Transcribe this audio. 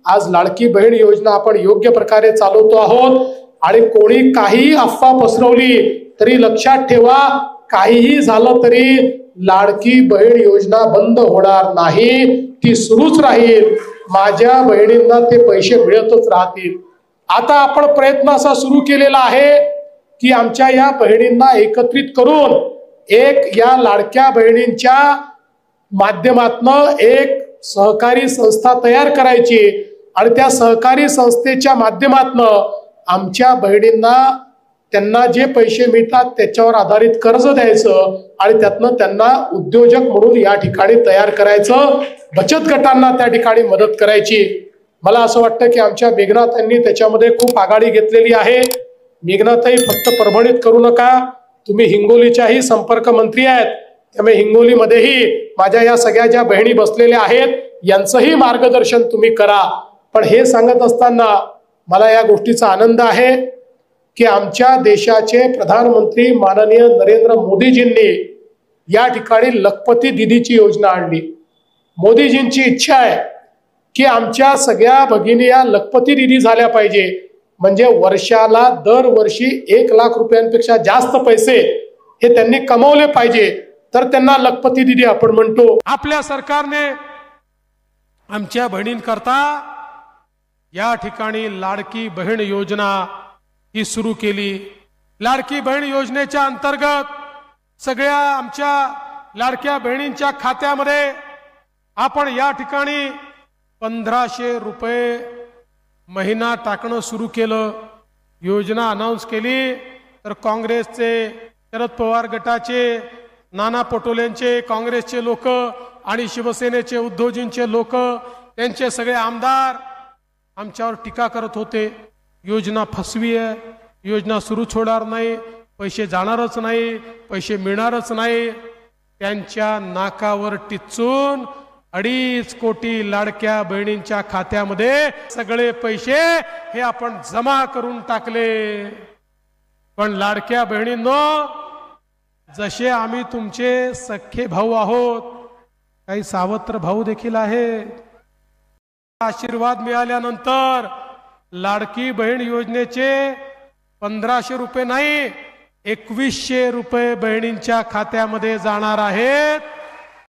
आज लाडकी बहीण योजना आपण योग्य प्रकारे चालवतो आहोत आणि कोणी काही अफवा पसरवली तरी लक्षात ठेवा, काहीही झालं तरी लाडकी बहीण योजना बंद होणार नाही, ती सुरूच राहील। माझ्या बहिणींना ते पैसे मिळतच राहतील। आता आपण प्रयत्न असा सुरू केलेला आहे की आमच्या या बहिणींना एकत्रित करून एक या लाडक्या बहिणींच्या माध्यमातून एक सहकारी संस्था तयार करायची आणि त्या सहकारी संस्थेच्या माध्यमातून आमच्या बहिणींना त्यांना जे पैसे मिळतात त्याच्यावर आधारित कर्ज द्यायचं आणि त्यातनं त्यांना उद्योजक म्हणून या ठिकाणी तयार करायचं, बचत गटांना त्या ठिकाणी मदत करायची। मला असं वाटतं की आमच्या मेघनाताईंनी त्याच्यामध्ये खूप आघाडी घेतलेली आहे। मेघनाताई फक्त परभणीत करू नका, तुम्ही हिंगोलीच्याही संपर्क मंत्री आहेत, त्यामुळे हिंगोलीमध्येही माझ्या या सगळ्या ज्या बहिणी बसलेल्या आहेत यांचंही मार्गदर्शन तुम्ही करा। पण हे सांगत असताना मला या गोष्टीचा आनंद आहे की आमच्या देशाचे प्रधानमंत्री माननीय नरेंद्र मोदीजींनी या ठिकाणी लखपती दीदीची योजना आणली। मोदीजींची इच्छा आहे की आमच्या सगळ्या भगिनी या लखपती दीदी झाल्या पाहिजे, म्हणजे वर्षाला दरवर्षी 1 लाख रुपयांपेक्षा जास्त पैसे हे त्यांनी कमवले पाहिजे, तर त्यांना लखपती दीदी आपण म्हणतो। आपल्या सरकारने आमच्या बहिणींकरता या ठिकाणी लाडकी बहीण योजना ही सुरू केली। लाडकी बहीण योजनेच्या अंतर्गत सगळ्या आमच्या लाडक्या बहिणींच्या खात्यामध्ये आपण या ठिकाणी 1500 रुपये महिना टाकणं सुरू केलं। योजना अनाउन्स केली तर काँग्रेसचे, शरद पवार गटाचे, नाना पटोलेंचे, काँग्रेसचे लोक आणि शिवसेनेचे उद्धवजींचे लोक, त्यांचे सगळे आमदार आमच्यावर टीका करत होते। योजना फसवी आहे, योजना सुरूच होणार नाही, पैसे जाणारच नाही, पैसे मिळणारच नाही। त्यांच्या नाकावर टिचून 2.5 कोटी लाडक्या बहिणींच्या खात्यामध्ये सगळे पैसे हे आपण जमा करून टाकले। पण लाडक्या बहिणींनो, जसे आम्ही तुमचे सख्खे भाऊ आहोत, काही सावत्र भाऊ देखील आहेत। आशीर्वाद मिळाल्यानंतर लाडकी बहीण योजनेचे 1500 रुपये नाही, 2100 रुपये बहिणींच्या खात्यामध्ये जाणार आहेत।